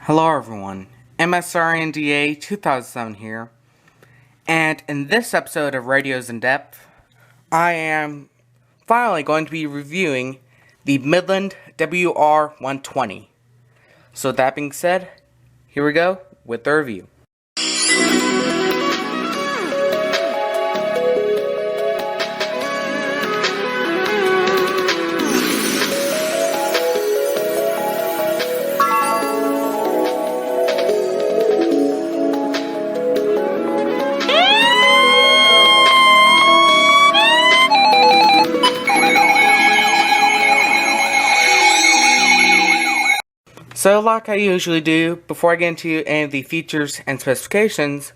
Hello everyone, MSRNDA 2007 here, and in this episode of Radios in Depth, I am finally going to be reviewing the Midland WR-120. So that being said, here we go with the review. So like I usually do, before I get into any of the features and specifications,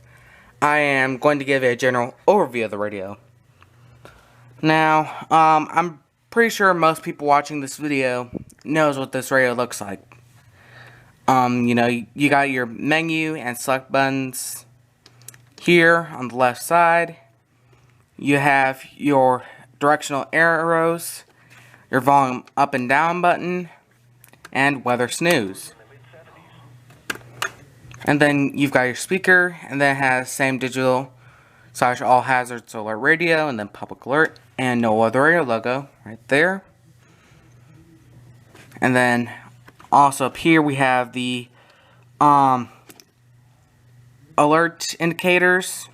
I am going to give a general overview of the radio. Now, I'm pretty sure most people watching this video knows what this radio looks like. You got your menu and select buttons here on the left side. You have your directional arrows, your volume up and down button, and weather snooze. And then you've got your speaker, and then it has same digital / all hazards alert radio, and then public alert, and no other radio logo right there. And then also up here we have the alert indicators,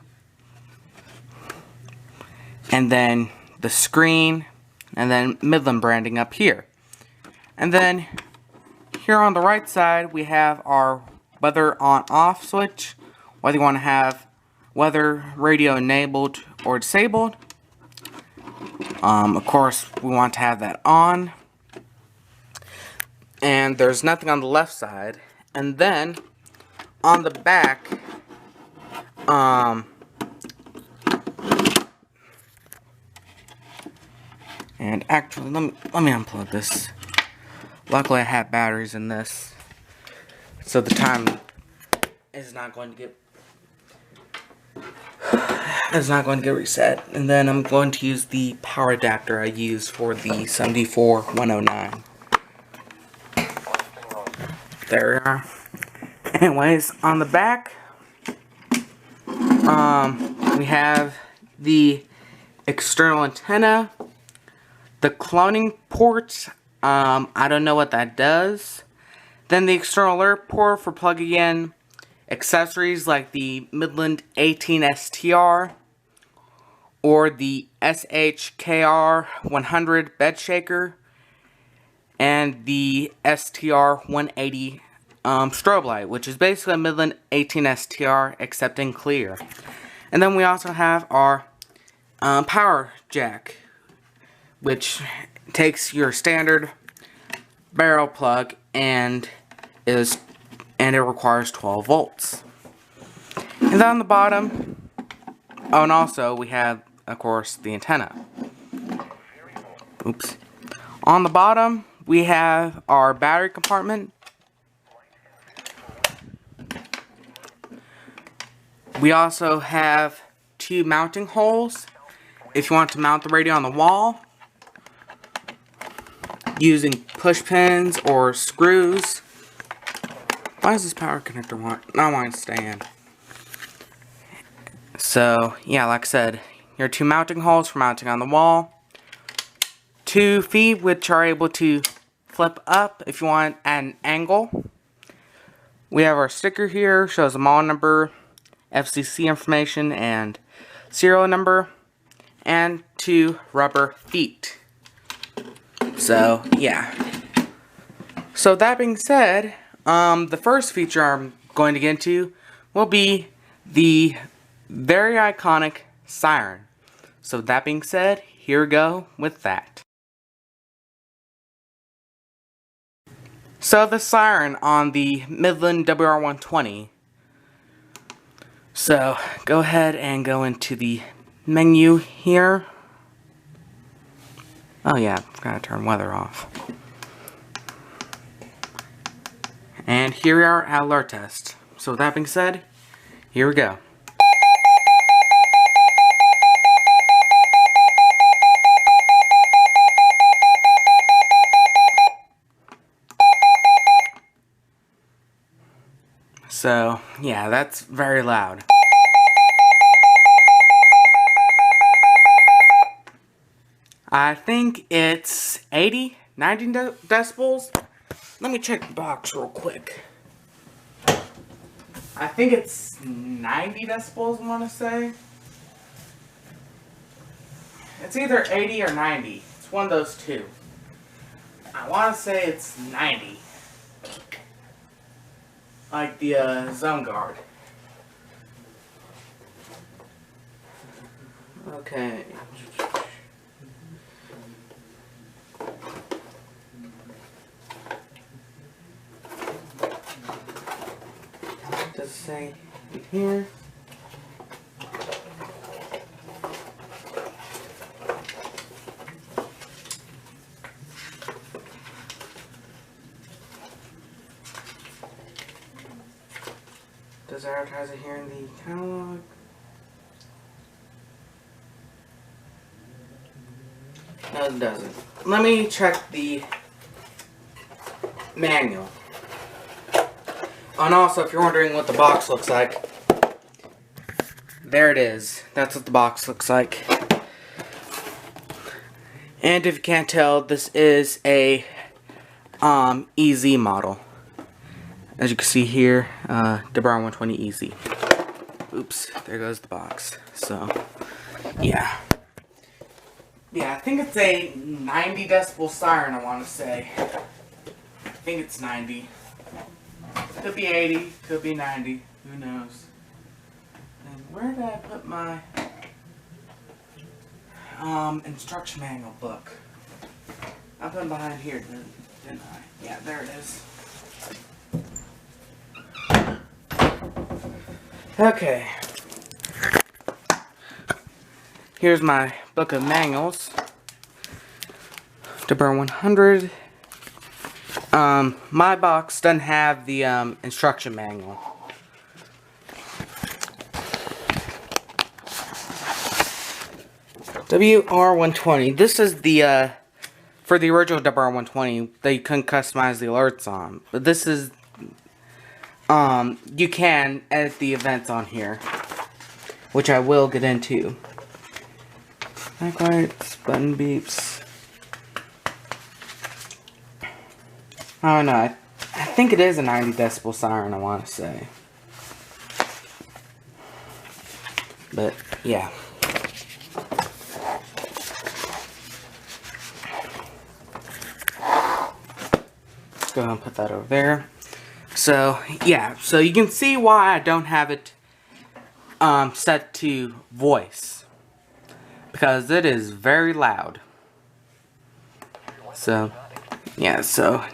and then the screen, and then Midland branding up here. And then here on the right side we have our weather on-off switch, whether you want to have weather radio enabled or disabled. Of course we want to have that on. And there's nothing on the left side. And then on the back, and actually let me unplug this. Luckily I have batteries in this, so the time is not going to get reset. And then I'm going to use the power adapter I use for the 74109. There we are. Anyways, on the back, we have the external antenna, the cloning port. I don't know what that does. Then the external alert port for plugging in accessories like the Midland 18STR or the SHKR 100 bed shaker and the STR 180 strobe light, which is basically a Midland 18STR except in clear. And then we also have our power jack, which takes your standard barrel plug and it requires 12 volts. And then on the bottom, oh, and also we have, of course, the antenna. Oops. On the bottom, we have our battery compartment. We also have two mounting holes if you want to mount the radio on the wall using push pins or screws. Why does this power connector not want to stay in? So yeah, like I said, your two mounting holes for mounting on the wall. 2 feet which are able to flip up if you want at an angle. We have our sticker here, shows the model number, FCC information, and serial number, and 2 rubber feet. So yeah. So that being said, the first feature I'm going to get into will be the very iconic siren. So that being said, here we go with that. So the siren on the Midland WR-120. So go ahead and go into the menu here. Oh yeah, I've got to turn weather off. And here we are at alert test. So with that being said, here we go. So, yeah, that's very loud. I think it's 80, 90 decibels. Let me check the box real quick. I think it's 90 decibels, I want to say. It's either 80 or 90. It's one of those two. I want to say it's 90. Like the Zone Guard. Okay. Does it say right here? Does it advertise it here in the catalog? No, it doesn't. Let me check the manual. And also, if you're wondering what the box looks like, there it is. That's what the box looks like. And if you can't tell, this is a EZ model. As you can see here, WR-120 EZ. Oops, there goes the box. So, yeah. Yeah, I think it's a 90 decibel siren, I want to say. I think it's 90. Could be 80, could be 90, who knows. And where did I put my instruction manual book? I put it behind here, didn't I? Yeah, there it is. Okay. Here's my book of manuals. WR-100. My box doesn't have the instruction manual. WR-120. This is the for the original WR-120 that you couldn't customize the alerts on. But this is you can edit the events on here, which I will get into. Backlights, button beeps. I don't know. I think it is a 90 decibel siren, I want to say. But, yeah. Let's go ahead and put that over there. So, yeah. So, you can see why I don't have it set to voice. Because it is very loud. So, yeah, so...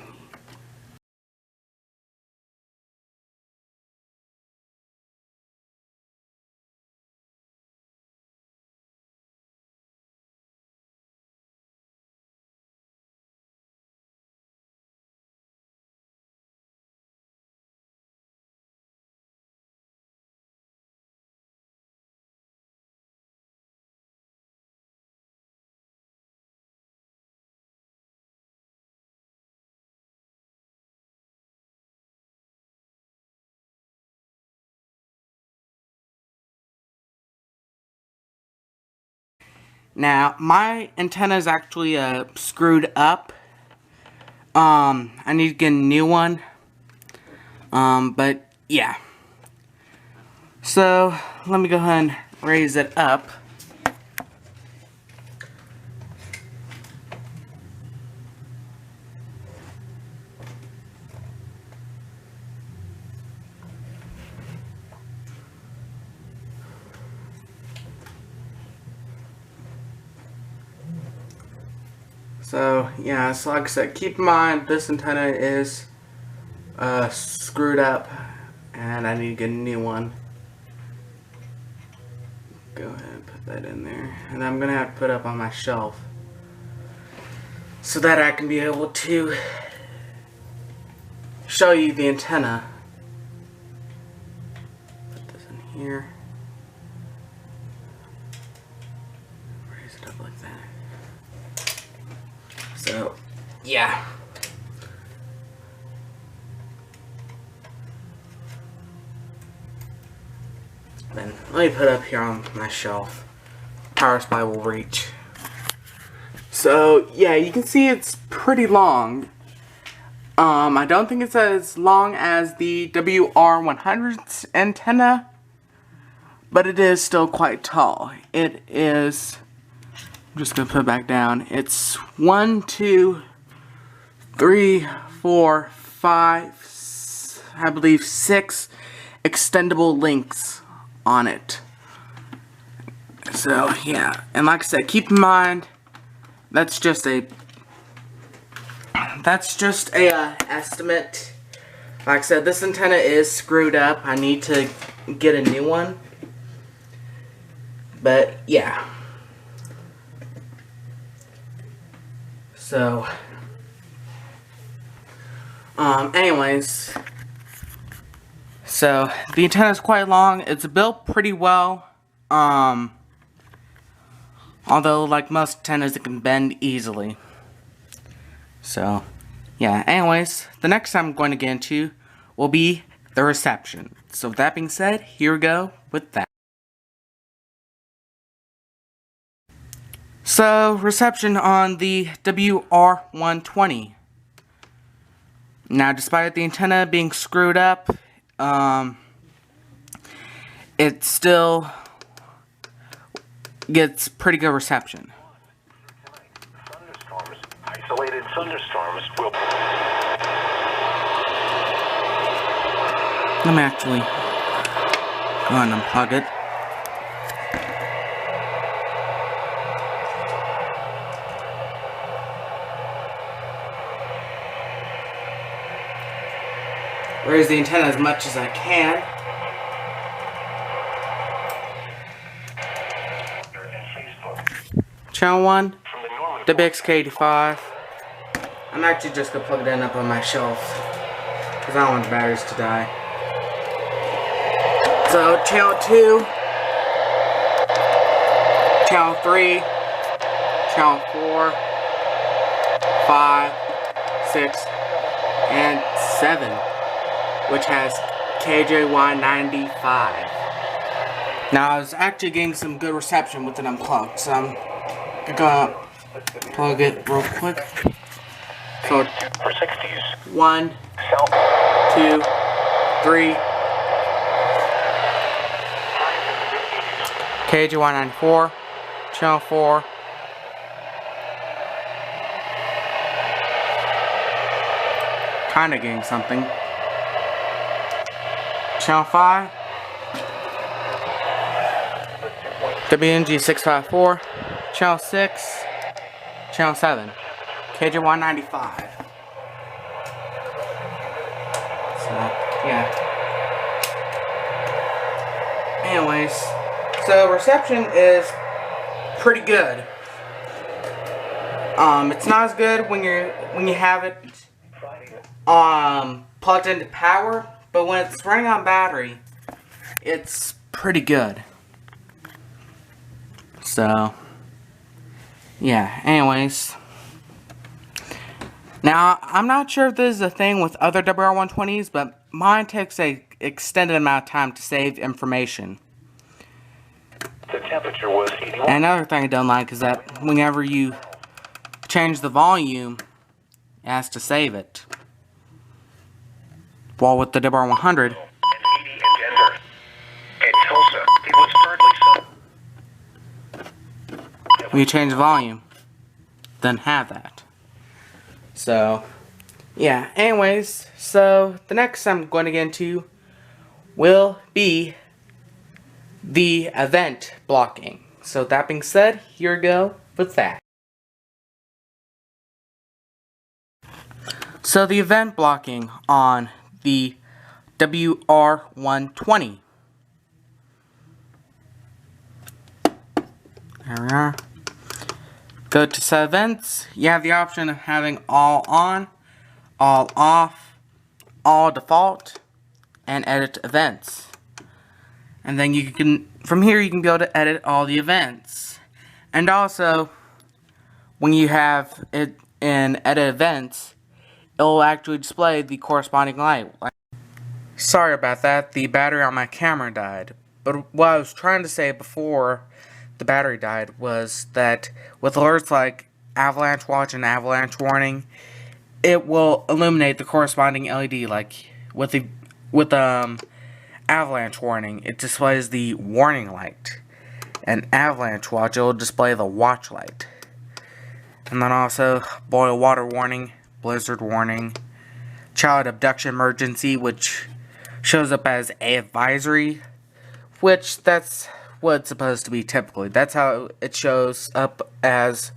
Now, my antenna is actually screwed up. I need to get a new one. But, yeah. So, let me go ahead and raise it up. So, yeah, so like I said, keep in mind this antenna is screwed up and I need to get a new one. Go ahead and put that in there. And I'm going to have to put it up on my shelf so that I can be able to show you the antenna. Put this in here. Raise it up like that. So, yeah. Then let me put it up here on my shelf. Power supply will reach. So yeah, you can see it's pretty long. I don't think it's as long as the WR-120 antenna, but it is still quite tall. It is, I'm just gonna put it back down. It's 1, 2, 3, 4, 5, I believe 6 extendable links on it. So yeah, and like I said, keep in mind that's just a estimate. Like I said, this antenna is screwed up. I need to get a new one. But yeah. So anyways, so the antenna is quite long. It's built pretty well. Although, like most antennas, it can bend easily. So, yeah. Anyways, the next I'm going to get into will be the reception. So, with that being said, here we go with that. So, reception on the WR-120. Now, despite the antenna being screwed up, it still gets pretty good reception. Isolated thunderstorms will... Let me actually go and unplug it. Raise the antenna as much as I can. Channel 1, WXK85. I'm actually just going to plug it in up on my shelf, because I don't want the batteries to die. So, channel 2, channel 3, channel 4, 5, 6, and 7, which has KJY95. Now, I was actually getting some good reception with it unplugged, so I'm gonna plug it real quick. So, 1, 2, 3, KJY94, channel 4, kinda getting something. Channel 5, WNG654, channel 6, channel 7, KJ195. So, yeah. Anyways, so reception is pretty good. It's not as good when you have it plugged into power, but when it's running on battery, it's pretty good. So, yeah, anyways. Now, I'm not sure if this is a thing with other WR-120s, but mine takes an extended amount of time to save information. The temperature was 81. And another thing I don't like is that whenever you change the volume, it has to save it. While with the WR-100, when you change the volume, then have that. So, yeah, anyways, so the next I'm going to get into will be the event blocking. So that being said, here we go with that. So the event blocking on the WR-120. There we are. Go to set events. You have the option of having all on, all off, all default, and edit events. And then you can, from here you can be able to edit all the events. And also, when you have it in edit events, it will actually display the corresponding light. Sorry about that, the battery on my camera died. But what I was trying to say before the battery died was that with alerts like avalanche watch and avalanche warning, it will illuminate the corresponding LED. Like with avalanche warning, it displays the warning light. And avalanche watch, it will display the watch light. And then also boil water warning, blizzard warning, child abduction emergency, which shows up as a advisory, which that's what it's supposed to be typically. That's how it shows up as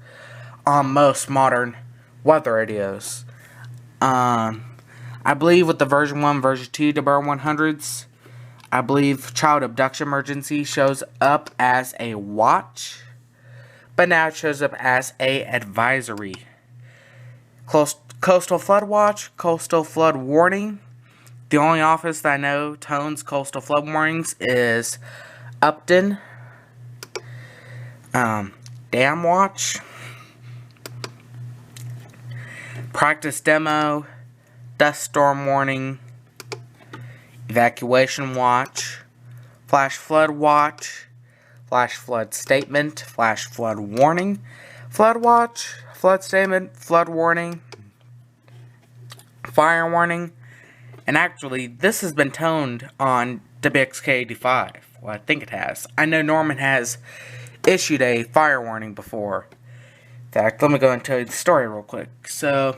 on most modern weather radios. I believe with the version 1, version 2 WR-100s, I believe child abduction emergency shows up as a watch, but now it shows up as a advisory. Coastal flood watch, coastal flood warning. The only office that I know tones coastal flood warnings is Upton. Dam watch. Practice demo. Dust storm warning. Evacuation watch. Flash flood watch. Flash flood statement. Flash flood warning. Flood watch. Flood statement. Flood warning. Fire warning. And actually, this has been toned on WXK85. Well, I think it has. I know Norman has issued a fire warning before. In fact, let me go and tell you the story real quick. So,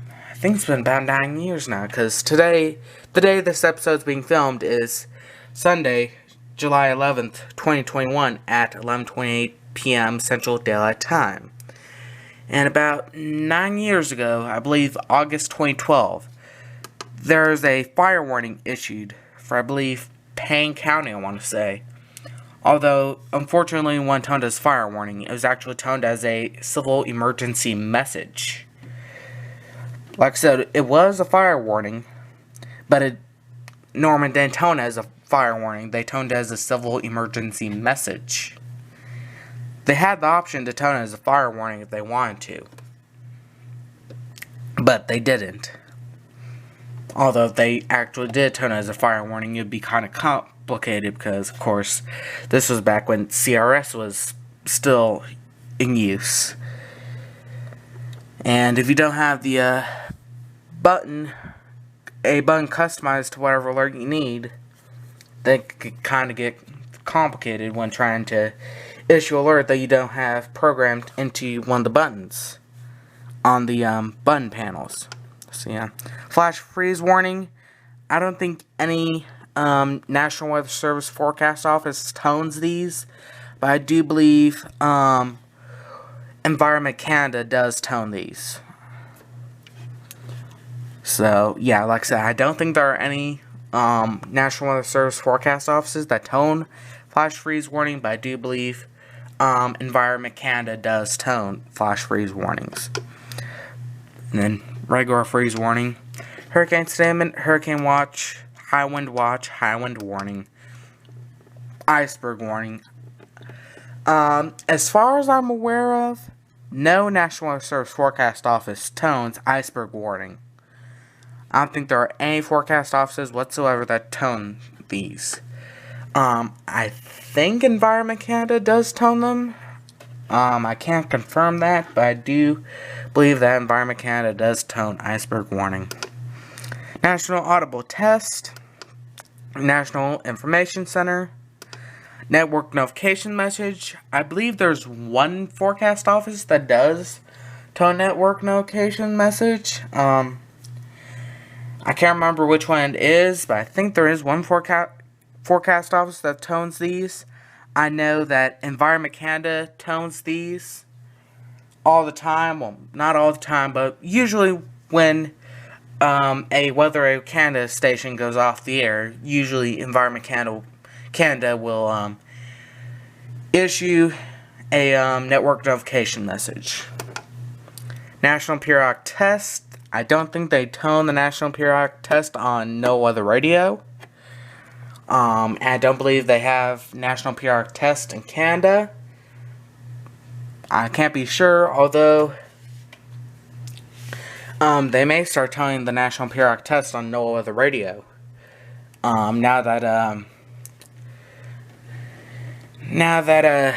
I think it's been about 9 years now, because today, the day this episode's being filmed is Sunday, July 11th, 2021 at 11:28 p.m. Central Daylight Time. And about 9 years ago, I believe August 2012, there's a fire warning issued for, I believe, Payne County, I want to say. Although, unfortunately, it wasn't toned as fire warning. It was actually toned as a civil emergency message. Like I said, it was a fire warning, but Norman didn't tone it as a fire warning. They toned it as a civil emergency message. They had the option to tone it as a fire warning if they wanted to, but they didn't. Although if they actually did tone it as a fire warning, it'd be kind of complicated because, of course, this was back when CRS was still in use. And if you don't have the a button customized to whatever alert you need, then it could kind of get complicated when trying to issue alert that you don't have programmed into one of the buttons on the button panels. So yeah, flash freeze warning. I don't think any National Weather Service forecast office tones these, but I do believe Environment Canada does tone these. So yeah, like I said, I don't think there are any National Weather Service forecast offices that tone flash freeze warning, but I do believe Environment Canada does tone flash freeze warnings. And then regular freeze warning, hurricane statement, hurricane watch, high wind warning, iceberg warning. As far as I'm aware of, no National Weather Service forecast office tones iceberg warning. I don't think there are any forecast offices whatsoever that tone these. I think Environment Canada does tone them. I can't confirm that, but I do believe that Environment Canada does tone iceberg warning. National Audible Test, National Information Center, Network Notification Message. I believe there's one forecast office that does tone Network Notification Message. I can't remember which one it is, but I think there is one forecast office that tones these. I know that Environment Canada tones these all the time. Well, not all the time, but usually when a Weather Canada station goes off the air, usually Environment Canada will issue a network notification message. National Periodic Test. I don't think they tone the National Periodic Test on No Weather Radio. And I don't believe they have National Periodic Test in Canada. I can't be sure, although they may start toning the National Periodic Test on No Weather Radio. Now that now that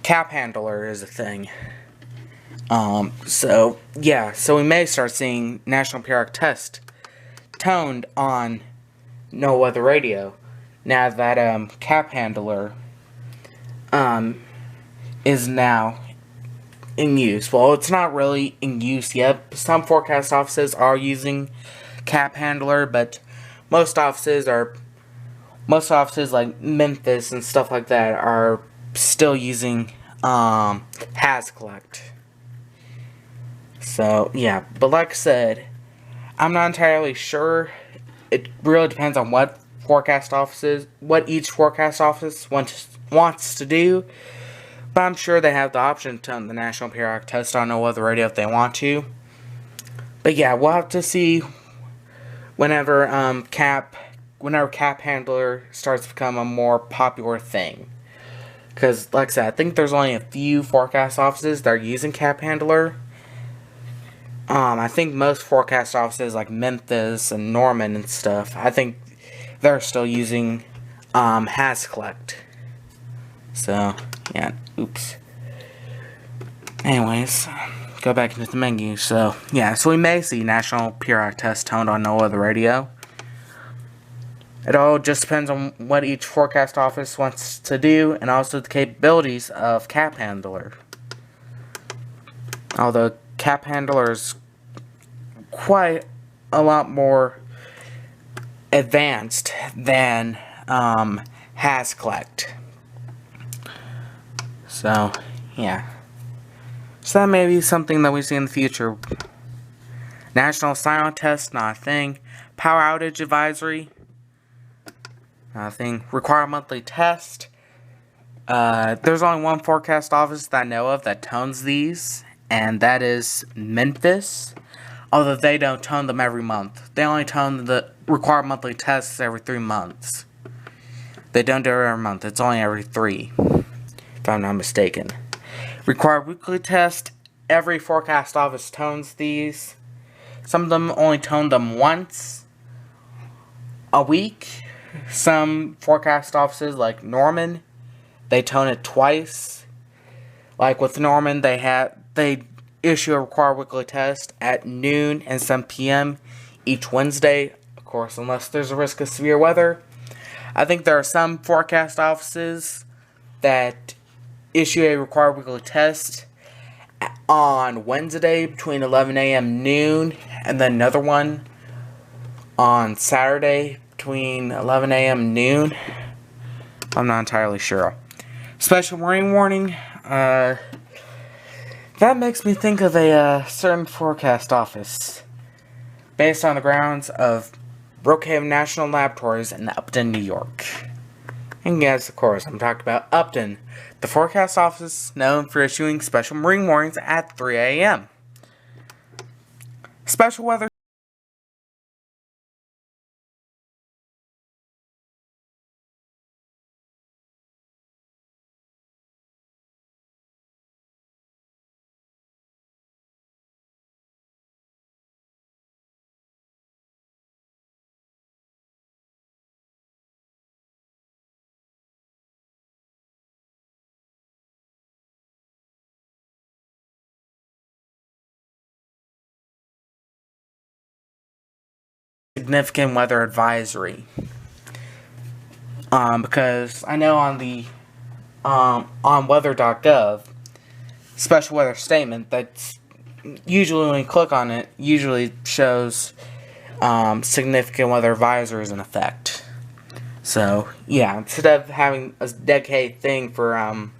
cap handler is a thing. So yeah, so we may start seeing National Periodic Test toned on No Weather Radio. Now that cap handler is now in use. Well, it's not really in use yet. Some forecast offices are using cap handler, but most offices like Memphis and stuff like that are still using has collect. So yeah, but like I said, I'm not entirely sure. It really depends on what each forecast office wants to do. But I'm sure they have the option to turn the National Periodic Test on No Weather Radio if they want to. But yeah, we'll have to see whenever cap handler starts to become a more popular thing. Because, like I said, I think there's only a few forecast offices that are using cap handler. I think most forecast offices like Memphis and Norman and stuff, I think they're still using has collect. So, yeah, oops. Anyways, go back into the menu. So, yeah, so we may see National Periodic Test toned on No Weather Radio. It all just depends on what each forecast office wants to do, and also the capabilities of cap handler. Although cap handler is quite a lot more advanced than has collect. So, yeah. So that may be something that we see in the future. National Silent Test, not a thing. Power outage advisory, not a thing. Require monthly test. There's only one forecast office that I know of that tones these, and that is Memphis. Although they don't tone them every month. They only tone the required monthly tests every 3 months. They don't do it every month. It's only every 3, if I'm not mistaken. Required weekly test. Every forecast office tones these. Some of them only tone them once a week. Some forecast offices, like Norman, they tone it twice. Like with Norman, they issue a required weekly test at noon and 7 p.m. each Wednesday, of course, unless there's a risk of severe weather. I think there are some forecast offices that issue a required weekly test on Wednesday between 11 a.m. noon, and then another one on Saturday between 11 a.m. noon. I'm not entirely sure. Special rain warning. That makes me think of a certain forecast office based on the grounds of Brookhaven National Laboratories in Upton, New York. And yes, of course, I'm talking about Upton, the forecast office known for issuing special marine warnings at 3 a.m. Special weather significant weather advisory. Because I know on the on weather.gov special weather statement, that's usually when you click on it, usually shows significant weather advisories in effect. So yeah, instead of having a dedicated thing for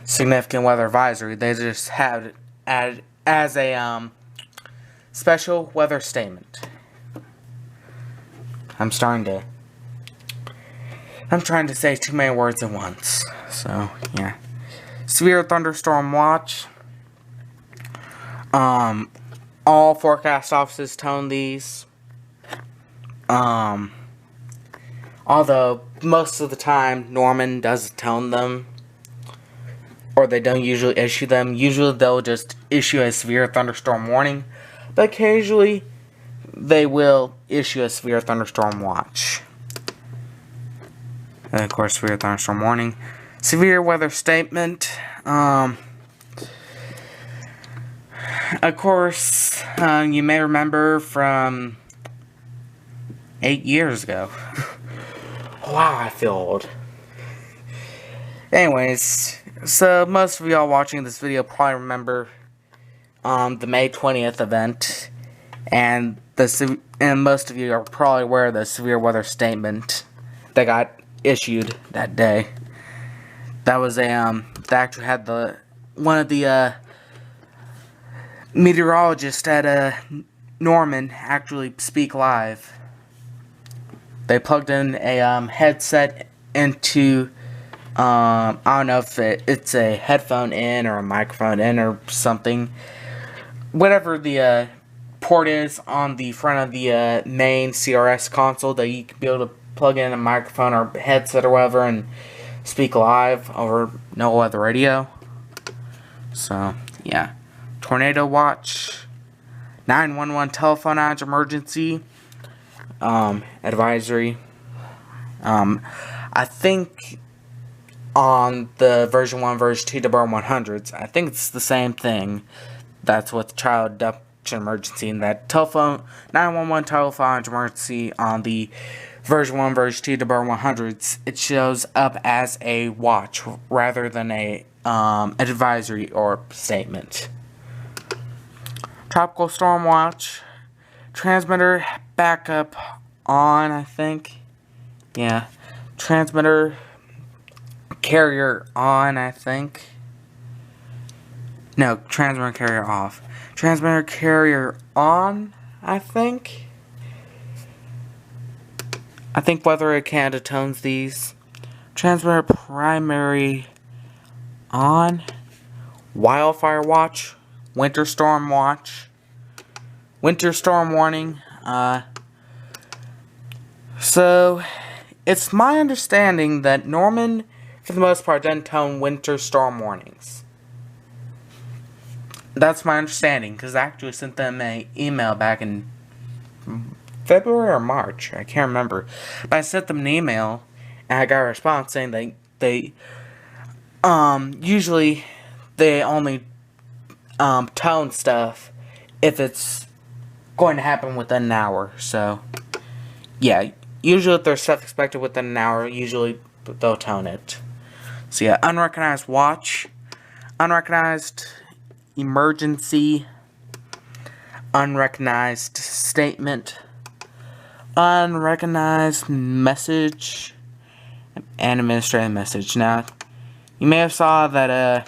significant weather advisory, they just have it added as a special weather statement. I'm trying to say too many words at once. So, yeah. Severe thunderstorm watch. All forecast offices tone these. Although, most of the time, Norman does tone them. Or they don't usually issue them. Usually, they'll just issue a severe thunderstorm warning. But occasionally, they will issue a severe thunderstorm watch. Of course, severe thunderstorm warning. Severe weather statement. Of course, you may remember from 8 years ago. Wow, I feel old. Anyways, so most of y'all watching this video probably remember the May 20th event, and most of you are probably aware of the severe weather statement that got issued that day. That was a they actually had one of the meteorologists at Norman actually speak live. They plugged in a headset into I don't know if it's a headphone in or a microphone in or something. Whatever the port is on the front of the main CRS console that you can be able to plug in a microphone or headset or whatever and speak live over no weather radio. So, yeah. Tornado watch. 911 telephone outage emergency. Advisory. I think on the version 1, version 2 WR-100s, I think it's the same thing. That's with child abduction emergency, and that 911 telephone emergency on the version 1, version 2 WR-100s, it shows up as a watch rather than a advisory or statement. Tropical storm watch. Transmitter backup on, I think. Yeah. Transmitter carrier on, I think. No, transmitter carrier off. Transmitter carrier on, I think. I think Weather Canada tones these. Transmitter primary on. Wildfire watch. Winter storm watch. Winter storm warning. So, it's my understanding that Norman, for the most part, doesn't tone winter storm warnings. That's my understanding, because I actually sent them an email back in February or March. I can't remember. But I sent them an email, and I got a response saying they usually they only tone stuff if it's going to happen within an hour. So, yeah, usually if there's stuff expected within an hour, usually they'll tone it. So yeah, unrecognized watch, unrecognized emergency, unrecognized statement, unrecognized message, and administrative message. Now, you may have saw that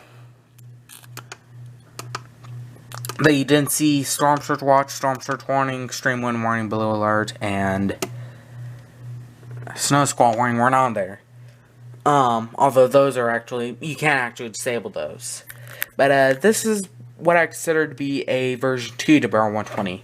that you didn't see storm surge watch, storm surge warning, extreme wind warning, blue alert, and snow squall warning weren't on there. Although those are actually, you can actually disable those. But this is what I consider to be a version 2 to WR-120.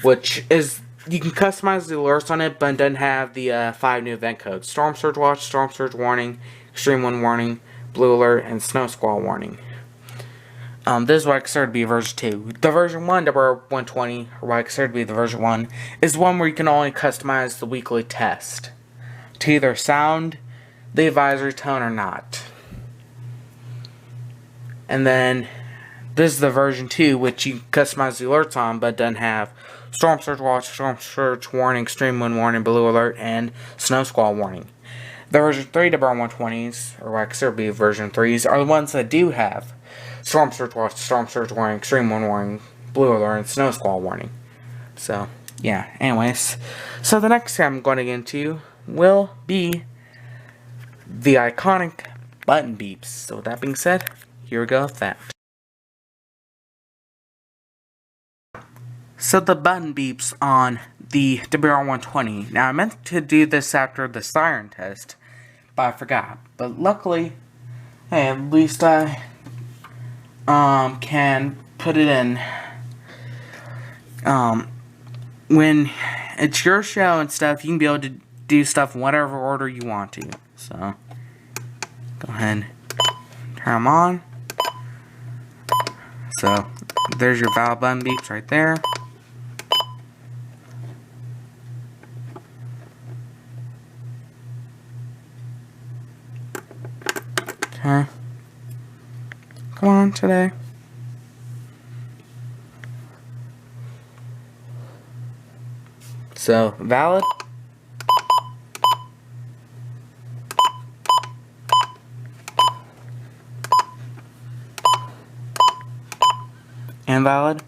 Which is, you can customize the alerts on it, but it doesn't have the 5 new event codes. Storm surge watch, storm surge warning, extreme wind warning, blue alert, and snow squall warning. This is what I consider to be version 2. The version 1 WR-120, or what I consider to be the version 1, is one where you can only customize the weekly test to either sound the advisory tone or not. And then this is the version 2, which you can customize the alerts on, but doesn't have storm surge watch, storm surge warning, extreme wind warning, blue alert, and snow squall warning. The version 3 WR-120s, or what I consider to be version 3s, are the ones that do have storm surge watch, storm surge warning, extreme wind warning, blue alert, and snow squall warning. So, yeah, anyways. So the next thing I'm going to get into will be the iconic button beeps. So with that being said, here we go with that. So the button beeps on the WR-120. Now I meant to do this after the siren test, but I forgot. But luckily, hey, at least I can put it in. When it's your show and stuff, you can be able to do stuff in whatever order you want to. So, go ahead and turn them on. So, there's your valve button beeps right there. today. So, valid. Invalid.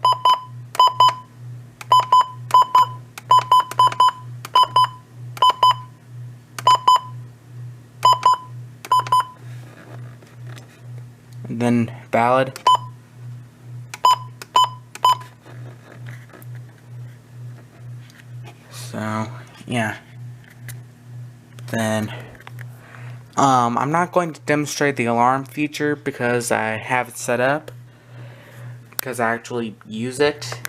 And then valid. So, yeah. Then, I'm not going to demonstrate the alarm feature because I have it set up. Because I actually use it.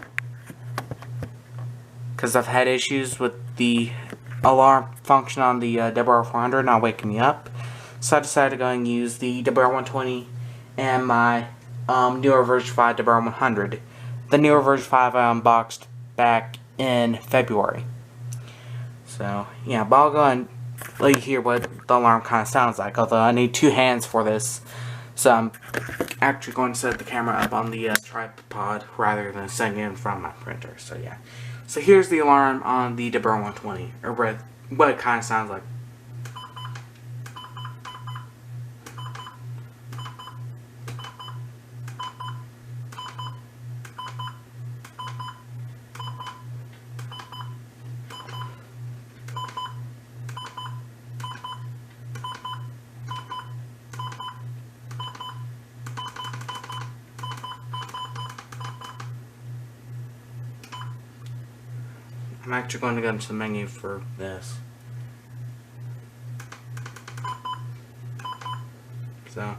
Because I've had issues with the alarm function on the WR-400 not waking me up. So I decided to go and use the WR-120 and my newer version 5 WR-100. The newer version 5 I unboxed back in February. So, yeah, but I'll go and let you hear what the alarm kind of sounds like. Although I need 2 hands for this. So I'm actually going to set the camera up on the tripod rather than setting it in front of my printer. So, yeah. So here's the alarm on the WR-120, or what it kind of sounds like. I'm actually going to go into the menu for this. So.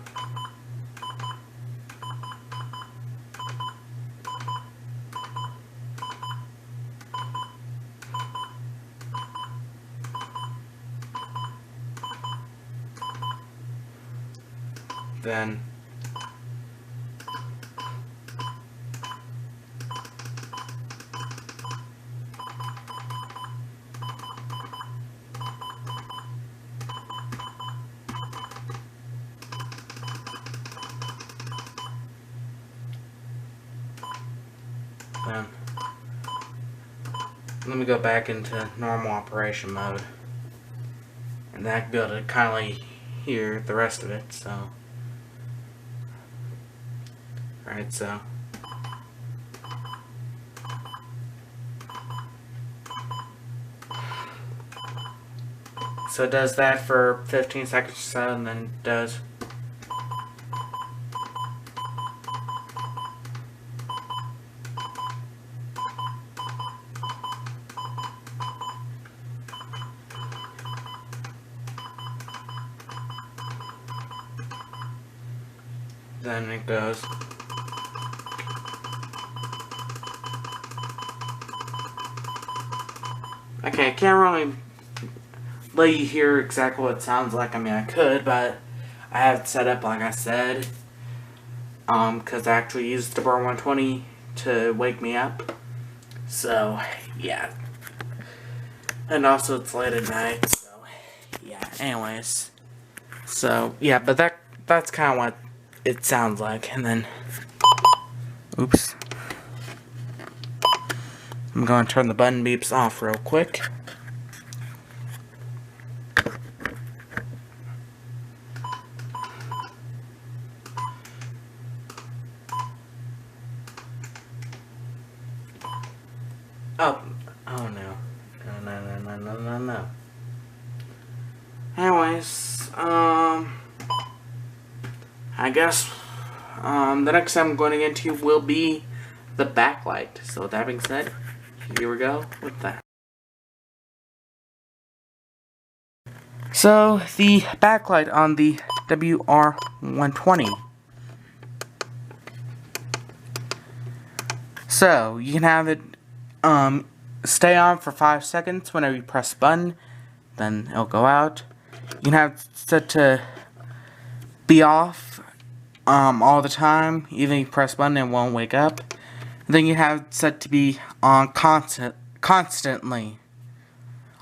Then. Let me go back into normal operation mode, and then I can be able to kind of hear the rest of it. So, alright, so it does that for 15 seconds or so, and then it does. Then it goes. Okay, I can't really let you hear exactly what it sounds like. I mean, I could, but I have it set up like I said. Because I actually used the WR-120 to wake me up. So, yeah. And also it's late at night, so, yeah, anyways. So, yeah, but that's kind of what it sounds like. And then, oops. I'm going to turn the button beeps off real quick. Oh no. No. Anyways, I guess, the next I'm going to get to will be the backlight. So with that being said, here we go with that. So, the backlight on the WR-120. So, you can have it stay on for 5 seconds whenever you press the button, then it'll go out. You can have it set to be off all the time, even if you press the button it won't wake up. And then you have it set to be on constantly.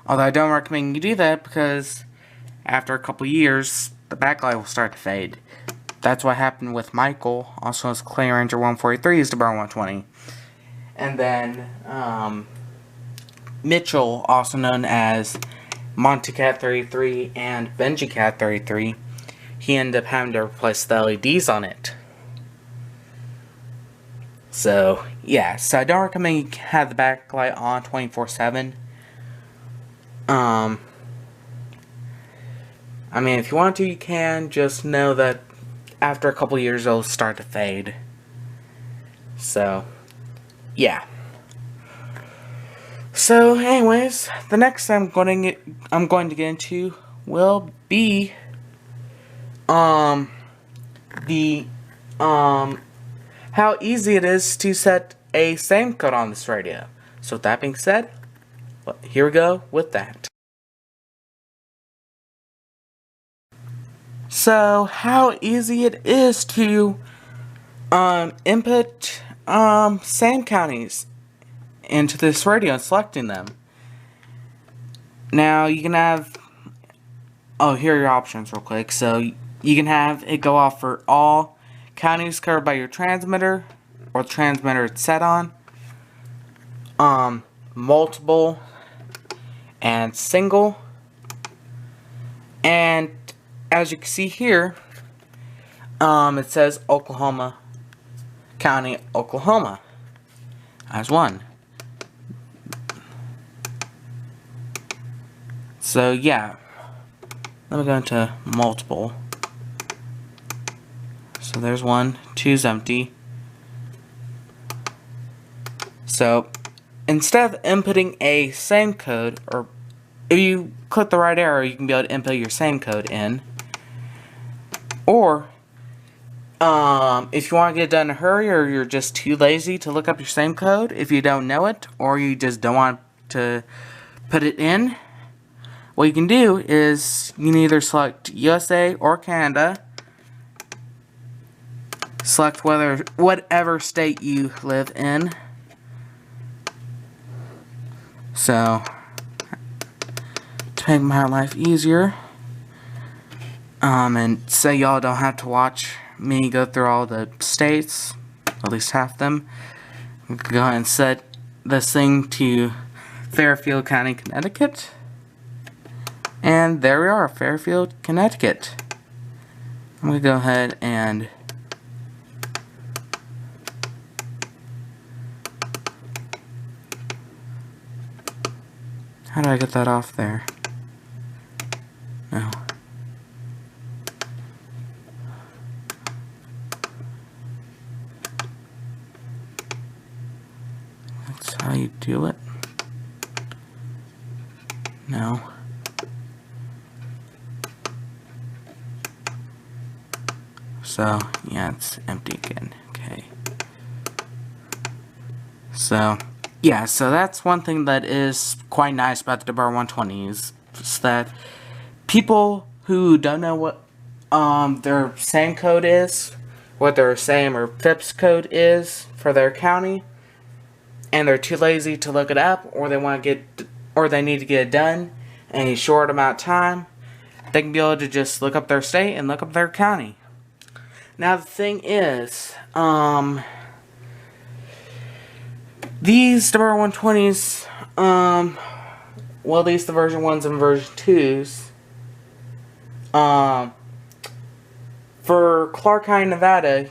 Although I don't recommend you do that because after a couple years the backlight will start to fade. that's what happened with Michael, also as Clay Ranger 143 is WR-120. And then Mitchell, also known as Monty Cat 33 and Benji Cat 33, he ended up having to replace the LEDs on it. So, yeah, so I don't recommend you have the backlight on 24/7. I mean, if you want to, you can. Just know that after a couple years, it'll start to fade. So, yeah. So, anyways, the next I'm going to get into will be how easy it is to set a same code on this radio. So with that being said, here we go with that. So how easy it is to input same counties into this radio and selecting them. Now you can have, here are your options real quick. So you can have it go off for all counties covered by your transmitter or the transmitter it's set on, multiple and single, and as you can see here, it says Oklahoma County, Oklahoma as one. So yeah, let me go into multiple. So there's 1, 2's empty. So instead of inputting a same code, or if you click the right arrow, you can be able to input your same code in. Or if you want to get it done in a hurry, or you're just too lazy to look up your same code, if you don't know it, or you just don't want to put it in, what you can do is you can either select USA or Canada. Select whatever state you live in. So, to make my life easier, and so y'all don't have to watch me go through all the states, at least half them, we can go ahead and set this thing to Fairfield County, Connecticut. And there we are, Fairfield, Connecticut. I'm going to go ahead and how do I get that off there? No. That's how you do it. No. So, yeah, it's empty again. Okay. So, yeah, so that's one thing that is quite nice about the WR-120s, is that people who don't know what their SAM code is, what their SAM or FIPS code is for their county, and they're too lazy to look it up, or they need to get it done in a short amount of time, they can be able to just look up their state and look up their county. Now the thing is, these WR-120s, well, at least the version 1s and version 2s, for Clark County, Nevada,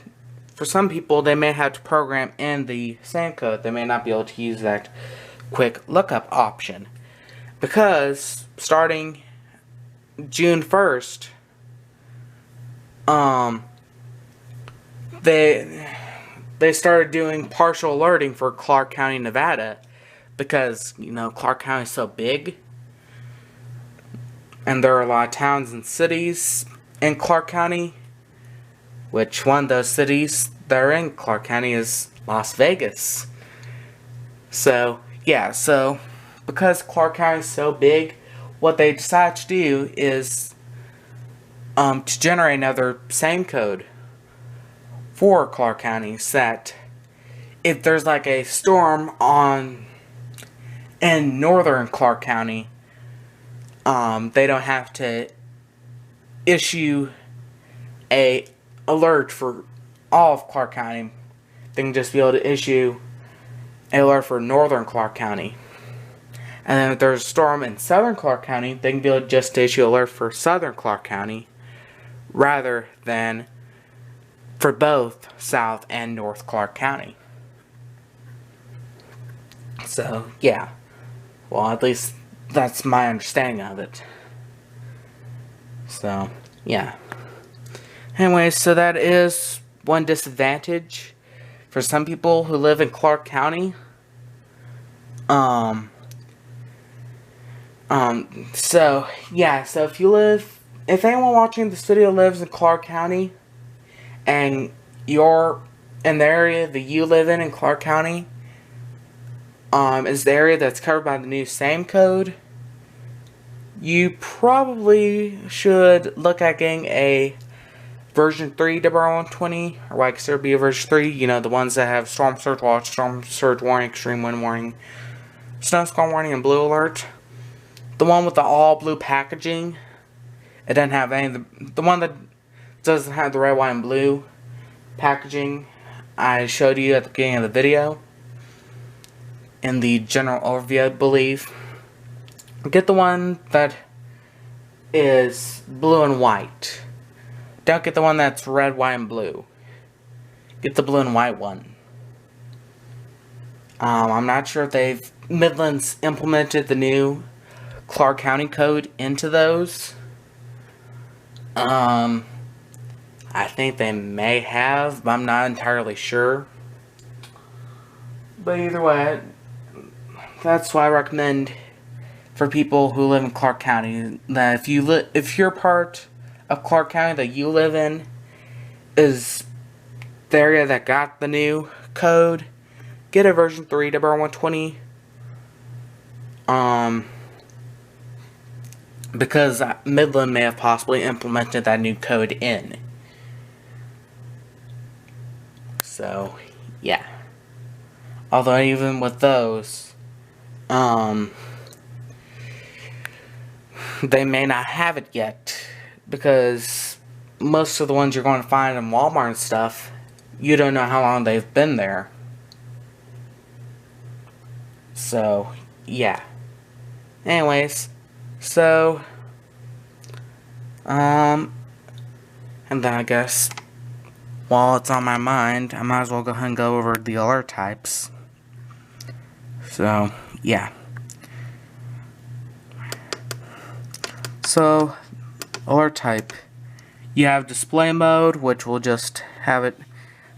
for some people, they may have to program in the SAM code. They may not be able to use that quick lookup option. Because, starting June 1st, they started doing partial alerting for Clark County, Nevada, because, you know, Clark County is so big, and there are a lot of towns and cities in Clark County, which one of those cities that are in Clark County is Las Vegas. So, yeah, so, because Clark County is so big, what they decided to do is to generate another SAM code for Clark County, so that if there's like a storm in northern Clark County, they don't have to issue a alert for all of Clark County. They can just be able to issue an alert for northern Clark County. And then if there's a storm in southern Clark County, they can be able to just issue an alert for southern Clark County rather than for both South and North Clark County. So, yeah. Well, at least that's my understanding of it. So, yeah. Anyway, so that is one disadvantage for some people who live in Clark County. So, yeah, so if anyone watching this video lives in Clark County, and you're in the area that you live in Clark County, is the area that's covered by the new SAME code, you probably should look at getting a version 3 WR-120, or what I consider to be a version 3, you know, the ones that have storm surge watch, storm surge warning, extreme wind warning, snowstorm warning, and blue alert. The one with the all blue packaging. It doesn't have any of the one that doesn't have the red, white, and blue packaging I showed you at the beginning of the video. In the general overview, I believe. Get the one that is blue and white. Don't get the one that's red, white, and blue. Get the blue and white one. I'm not sure if Midland's implemented the new Clark County code into those. I think they may have, but I'm not entirely sure. But either way, that's why I recommend for people who live in Clark County that if you're part of Clark County that you live in is the area that got the new code, get a version 3 WR-120. Because Midland may have possibly implemented that new code in. So, yeah. Although even with those, they may not have it yet. Because most of the ones you're going to find in Walmart and stuff, you don't know how long they've been there. So, yeah. Anyways, so, and then I guess, while it's on my mind, I might as well go ahead and go over the alert types. So, yeah. So, alert type. You have display mode, which will just have it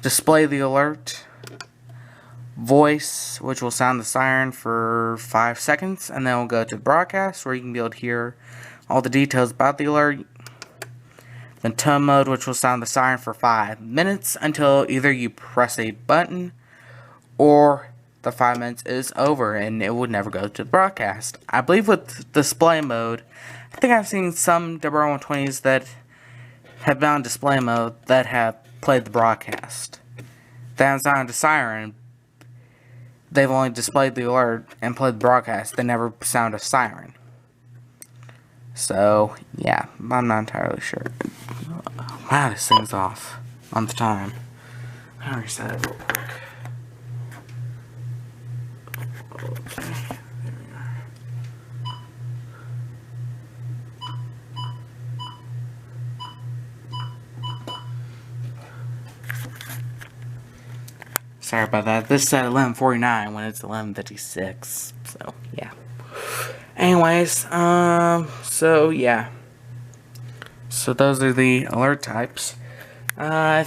display the alert. Voice, which will sound the siren for 5 seconds, and then we'll go to broadcast, where you can be able to hear all the details about the alert. Then tone mode, which will sound the siren for 5 minutes until either you press a button or the 5 minutes is over and it would never go to the broadcast. I believe with display mode, I think I've seen some WR-120s that have been on display mode that have played the broadcast. They haven't sounded a siren. They've only displayed the alert and played the broadcast. They never sound a siren. So, yeah, I'm not entirely sure. Wow, this thing's off on the time. I'll reset it real quick. Okay, there we are. Sorry about that. This is at 11:49 when it's 11:56. So, yeah. Anyways, so, yeah. So, those are the alert types. The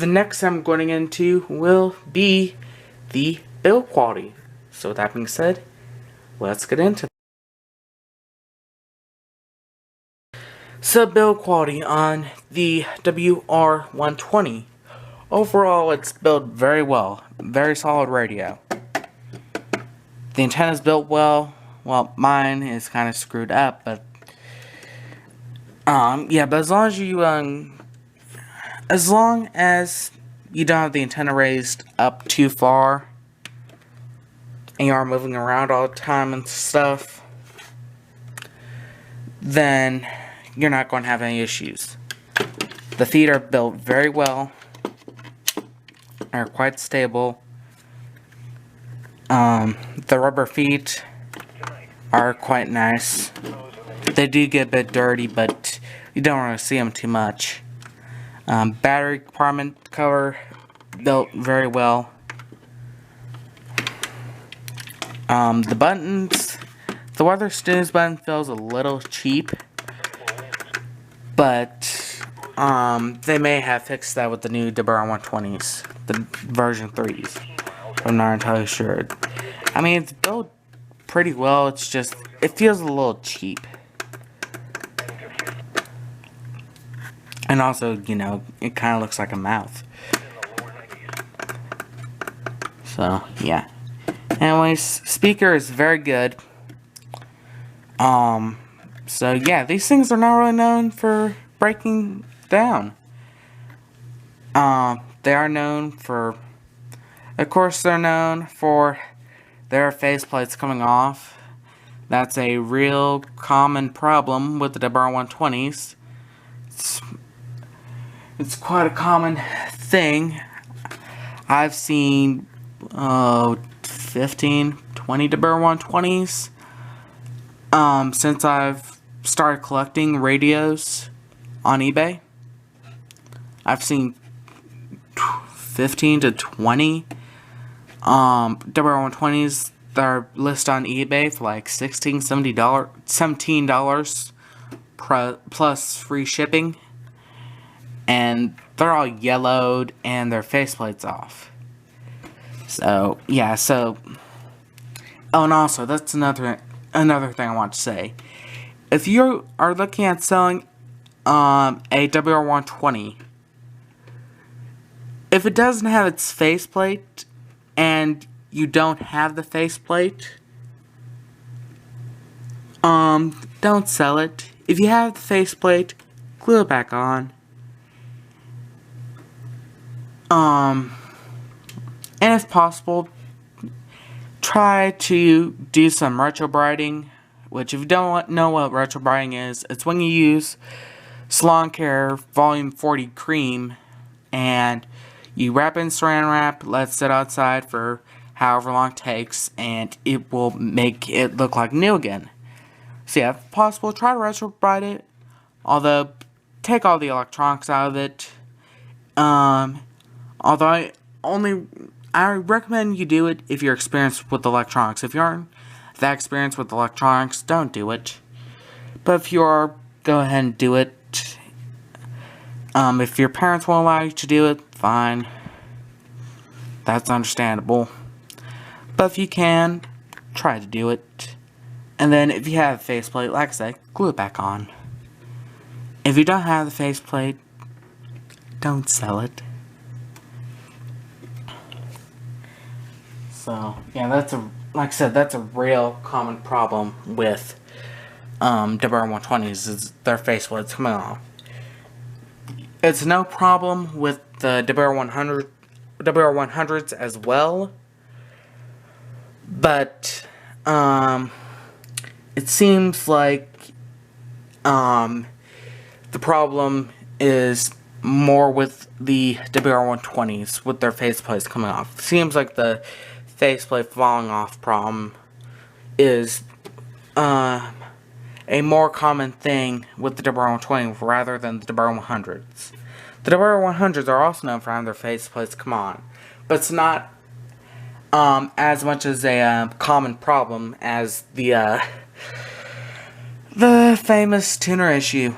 next I'm going into will be the build quality. So, with that being said, let's get into it. So, build quality on the WR-120. Overall, it's built very well. Very solid radio. The antenna's built well. Well, mine is kind of screwed up, but yeah, but as long as you don't have the antenna raised up too far, and you are moving around all the time and stuff, then you're not going to have any issues. The feet are built very well, are quite stable. The rubber feet are quite nice. They do get a bit dirty, but you don't really see them too much. Battery compartment cover built very well. The buttons, the weather snooze button feels a little cheap, but they may have fixed that with the new WR-120s, the version 3s. I'm not entirely sure. I mean, it's built pretty well, it's just, it feels a little cheap. And also, you know, it kind of looks like a mouth. So, yeah. Anyways, speaker is very good. So yeah, these things are not really known for breaking down. They are known for, of course, they're known for their faceplates coming off. That's a real common problem with the WR-120s. It's quite a common thing. I've seen 15, 20 WR-120s since I've started collecting radios on eBay. I've seen 15 to 20 WR-120s that are listed on eBay for like $16, $17 plus free shipping, and they're all yellowed and their faceplate's off. So yeah, oh, and also that's another thing I want to say. If you are looking at selling a WR-120, if it doesn't have its faceplate and you don't have the faceplate, don't sell it. If you have the faceplate, glue it back on. And if possible, try to do some retro brighting, which if you don't know what retro brighting is, it's when you use Salon Care Volume 40 cream and you wrap it in saran wrap, let it sit outside for however long it takes, and it will make it look like new again. So yeah, if possible, try to retro bright it, although take all the electronics out of it. Although I recommend you do it if you're experienced with electronics. If you aren't that experienced with electronics, don't do it. But if you are, go ahead and do it. If your parents won't allow you to do it, fine. That's understandable. But if you can, try to do it. And then if you have a faceplate, like I said, glue it back on. If you don't have the faceplate, don't sell it. So, yeah, like I said, that's a real common problem with WR-120s, is their faceplates coming off. It's no problem with the WR-100s as well, but it seems like the problem is more with the WR-120s with their faceplates coming off. It seems like the faceplate falling off problem is a more common thing with the WR-120 rather than the WR-100s. The WR-100s are also known for having their faceplates come on, but it's not as much as a common problem as the famous tuner issue.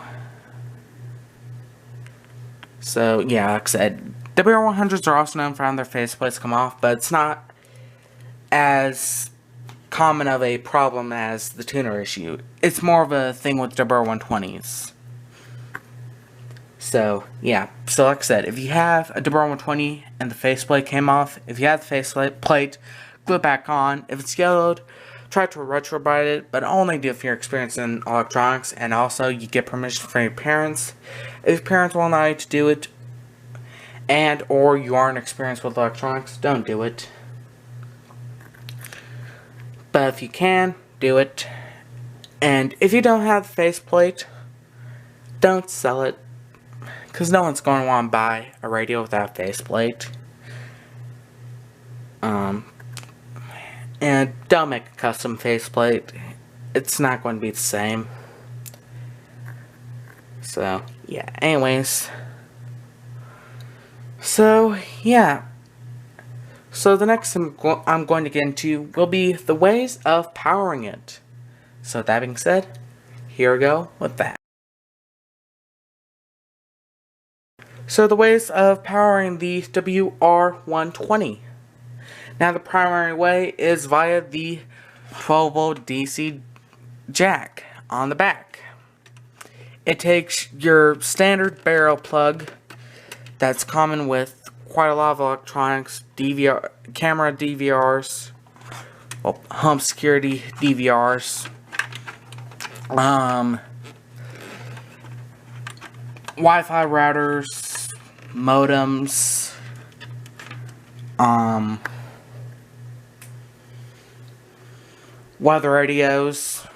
So yeah, like I said, WR-100s are also known for having their faceplates come off, but it's not as common of a problem as the tuner issue. It's more of a thing with WR-120s. So, yeah. So, like I said, if you have a WR-120 and the faceplate came off, if you have the faceplate, glue it back on. If it's yellowed, try to retro bright it, but only do if you're experienced in electronics, and also you get permission from your parents. If your parents won't allow you to do it, and or you aren't experienced with electronics, don't do it. But if you can, do it. And if you don't have the faceplate, don't sell it. because no one's going to want to buy a radio without a faceplate. And don't make a custom faceplate. It's not going to be the same. So, yeah. Anyways. So, yeah. So, the next thing I'm going to get into will be the ways of powering it. So, that being said, here we go with that. So, the ways of powering the WR-120. Now, the primary way is via the 12-volt DC jack on the back. It takes your standard barrel plug that's common with quite a lot of electronics, DVR, camera DVRs, well, home security DVRs, Wi-Fi routers, modems, weather radios.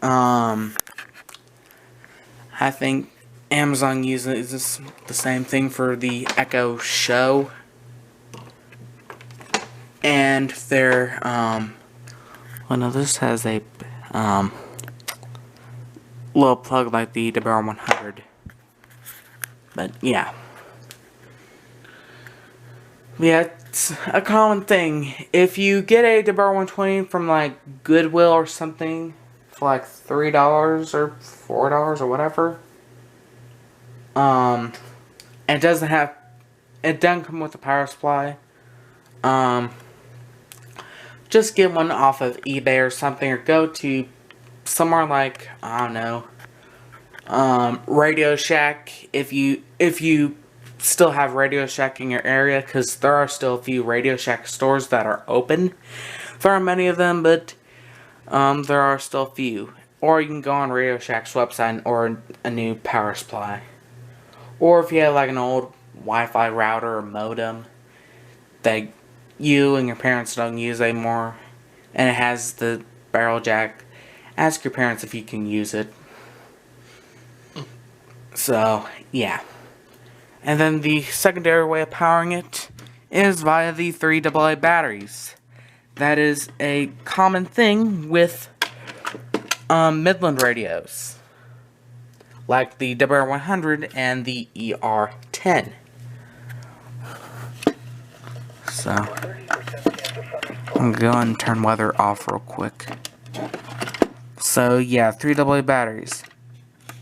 I think Amazon uses the same thing for the Echo Show. And their, well, no, this has a, little plug like the WR-100. But, yeah. Yeah, it's a common thing. If you get a WR-120 from, like, Goodwill or something, for like $3 or $4 or whatever, it doesn't come with a power supply, just get one off of eBay or something, or go to somewhere like, I don't know, Radio Shack, if you still have Radio Shack in your area, because there are still a few Radio Shack stores that are open. There aren't many of them, but there are still a few. Or you can go on Radio Shack's website and order a new power supply. Or if you have like an old Wi-Fi router or modem that you and your parents don't use anymore, and it has the barrel jack, ask your parents if you can use it. So, yeah. And then the secondary way of powering it is via the 3 AA batteries. That is a common thing with Midland radios, like the WR-100 and the ER-10. So, I'm going to turn weather off real quick. So, yeah, 3 AA batteries.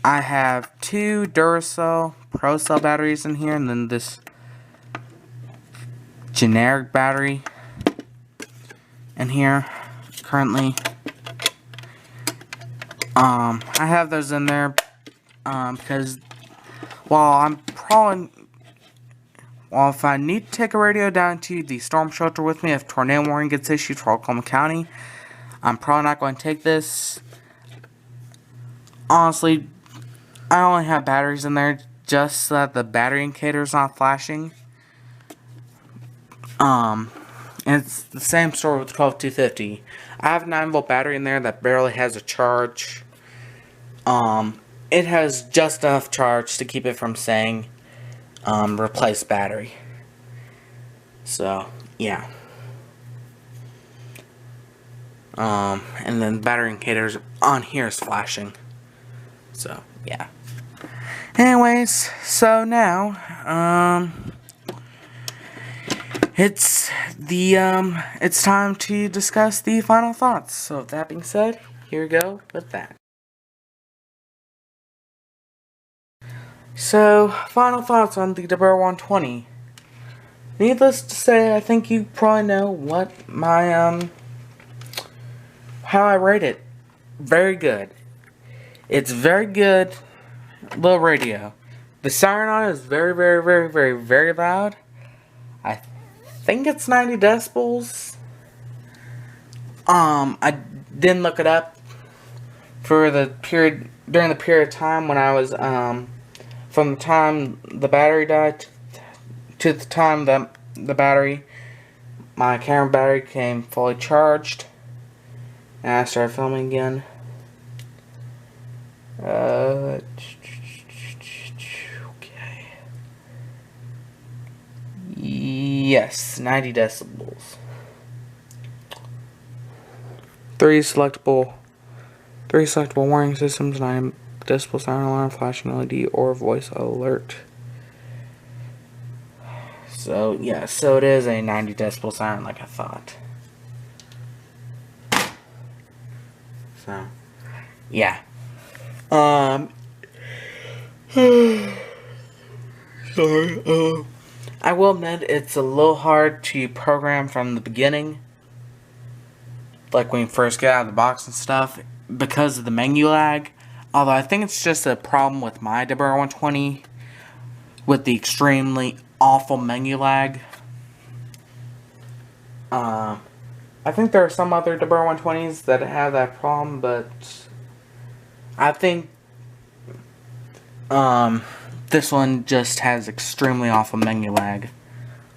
I have 2 Duracell Pro Cell batteries in here, and then this generic battery in here currently. I have those in there because if I need to take a radio down to the storm shelter with me, if tornado warning gets issued for Oklahoma County, I'm probably not going to take this. Honestly, I only have batteries in there just so that the battery indicator is not flashing. And it's the same story with the 12250. I have a 9-volt battery in there that barely has a charge. It has just enough charge to keep it from saying, replace battery. So, yeah. And then the battery indicators on here is flashing. So, yeah. Anyways, so now, it's time to discuss the final thoughts. So, with that being said, here we go with that. So, final thoughts on the WR-120. Needless to say, I think you probably know what my, how I rate it. Very good. It's very good little radio. The siren on it is very, very, very, very, very loud. I think it's 90 decibels. I didn't look it up for the period, during the period of time when I was, from the time the battery died to the time that my camera battery came fully charged and I started filming again. Okay. Yes, 90 decibels. Three selectable warning systems, 9 decibel sound alarm, flashing LED, or voice alert. So, yeah, so it is a 90 decibel siren like I thought. So, yeah. Sorry, I will admit it's a little hard to program from the beginning. Like when you first get out of the box and stuff, because of the menu lag. Although I think it's just a problem with my WR-120 with the extremely awful menu lag. I think there are some other WR-120s that have that problem, but I think this one just has extremely awful menu lag.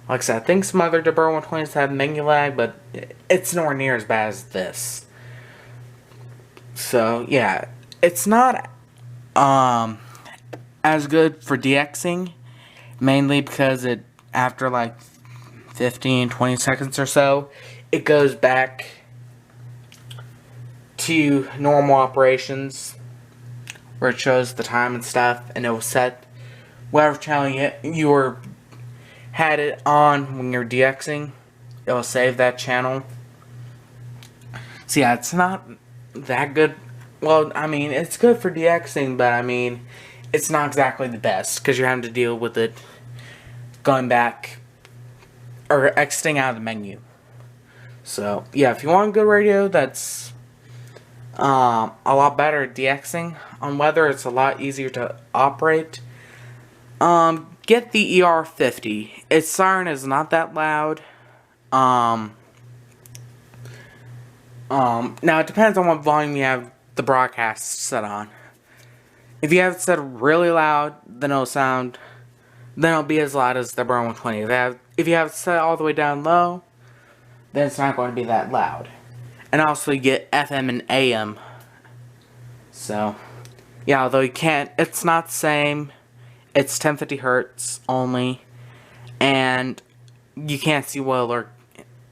Like I said, I think some other WR-120s have menu lag, but it's nowhere near as bad as this. So, yeah, it's not as good for DXing, mainly because it, after like 15-20 seconds or so, it goes back to normal operations where it shows the time and stuff, and it will set whatever channel you had it on when you're DXing. It will save that channel. So yeah, it's not that good. Well, I mean, it's good for DXing, but I mean, it's not exactly the best because you're having to deal with it going back or exiting out of the menu. So yeah, if you want a good radio that's a lot better at DXing on weather, it's a lot easier to operate. Get the WR-120. Its siren is not that loud. Now it depends on what volume you have the broadcast set on. If you have it set really loud, then it'll be as loud as the WR-120. If you have it set all the way down low, then it's not going to be that loud. And also you get FM and AM. So, yeah, although it's not the same. It's 1050 hertz only, and you can't see what alert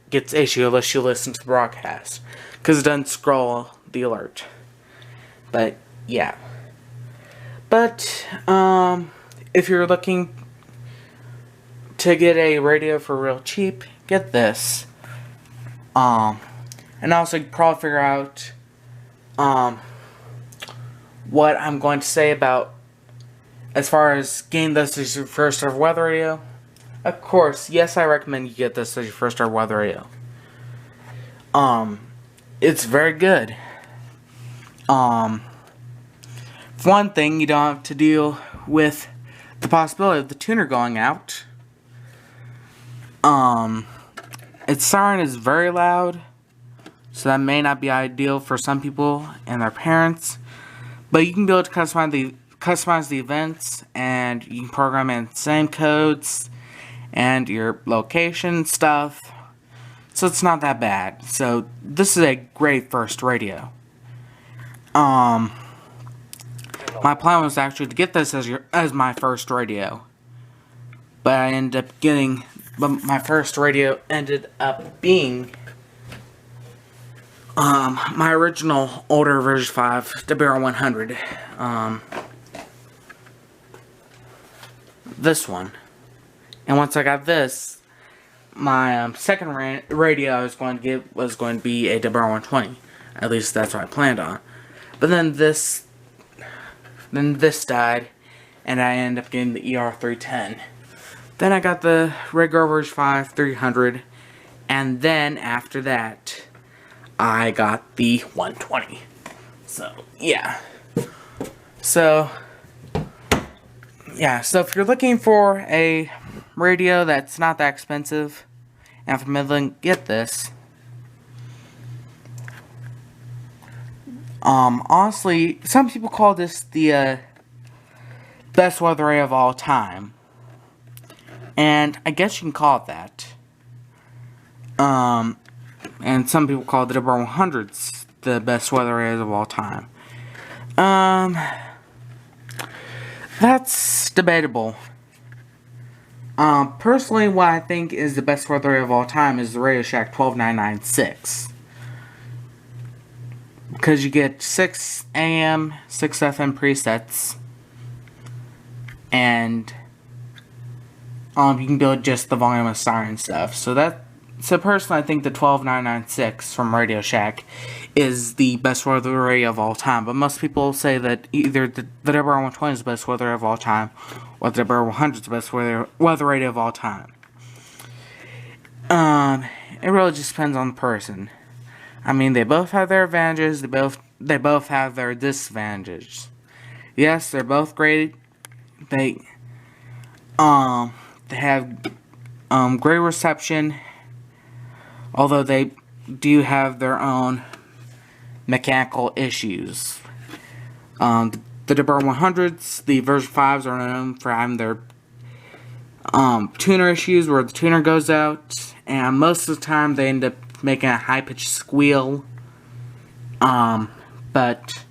gets issued unless you listen to the broadcast, because it doesn't scroll the alert. But yeah, but if you're looking to get a radio for real cheap, get this. And also you can probably figure out what I'm going to say about as far as getting this as your first ever weather radio. Of course, yes, I recommend you get this as your first ever weather radio. It's very good. For one thing, you don't have to deal with the possibility of the tuner going out. Its siren is very loud, so that may not be ideal for some people and their parents. But you can be able to customize the events, and you can program in the same codes and your location stuff, so it's not that bad. So this is a great first radio. My plan was actually to get this as my first radio, but my first radio ended up being my original older version 5 WR-100. This one. And once I got this, my second radio I was going to get was going to be a WR-120. At least that's what I planned on. But then this died, and I ended up getting the WR-310. Then I got the regular version 5 300, and then after that, I got the 120. So yeah. So if you're looking for a radio that's not that expensive and from Midland, get this. Honestly, some people call this the best weather radio of all time, and I guess you can call it that. And some people call the WR-100s the best weather radios of all time. That's debatable. Personally, what I think is the best weather radio of all time is the Radio Shack 12996. Because you get 6 AM, 6 FM presets, and you can build just the volume of siren stuff. So personally, I think the 12996 from Radio Shack is the best weather radio of all time. But most people say that either the WR-120 is the best weather of all time, or the WR-100 is the best weather radio of all time. It really just depends on the person. I mean, they both have their advantages. They both have their disadvantages. Yes, they're both great. They have great reception, although they do have their own mechanical issues. The WR-100s, the version 5s are known for having their tuner issues where the tuner goes out, and most of the time they end up making a high-pitched squeal. But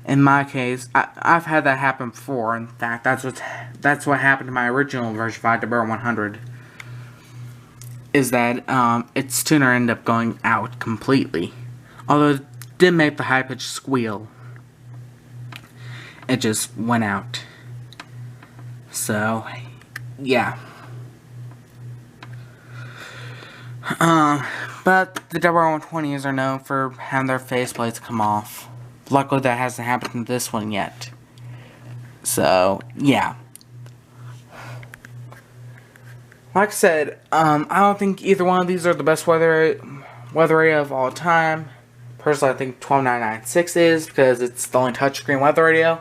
in my case, I've had that happen before. In fact, that's what happened to my original version 5 WR-100. Is that its tuner ended up going out completely. Although it did make the high-pitched squeal, it just went out. So, yeah. But the WR-120s are known for having their faceplates come off. Luckily, that hasn't happened to this one yet. So, yeah. Like I said, I don't think either one of these are the best weather radio of all time. Personally, I think 12996 is, because it's the only touchscreen weather radio.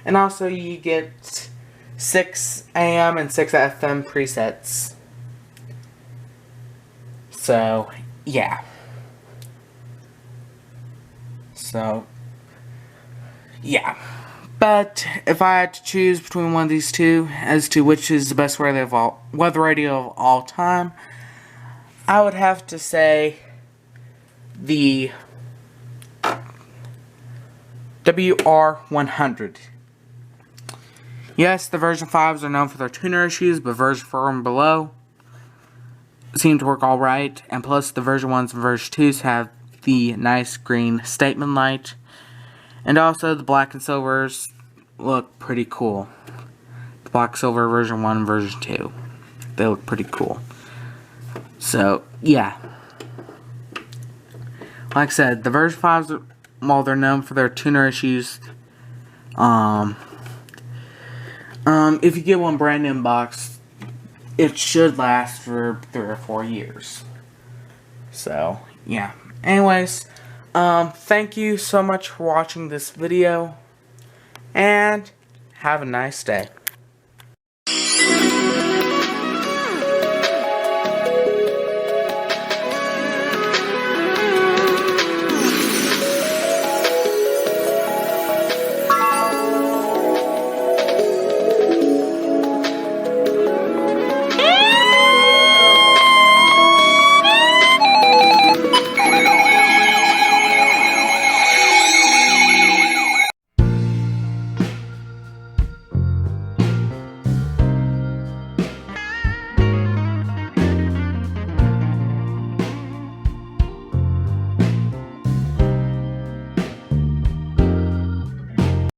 And also, you get 6 AM and 6 FM presets. So, yeah. So, yeah. But if I had to choose between one of these two as to which is the best weather radio of all time, I would have to say the WR-100. Yes, the version 5s are known for their tuner issues, but version 4 and below seem to work alright, and plus the version 1s and version 2s have the nice green statement light, and also the black and silvers look pretty cool. The black silver version 1 and version 2, they look pretty cool. So, yeah. Like I said, the version 5s, while they're known for their tuner issues, if you get one brand new in box, it should last for 3 or 4 years. So, yeah. Anyways, thank you so much for watching this video, and have a nice day.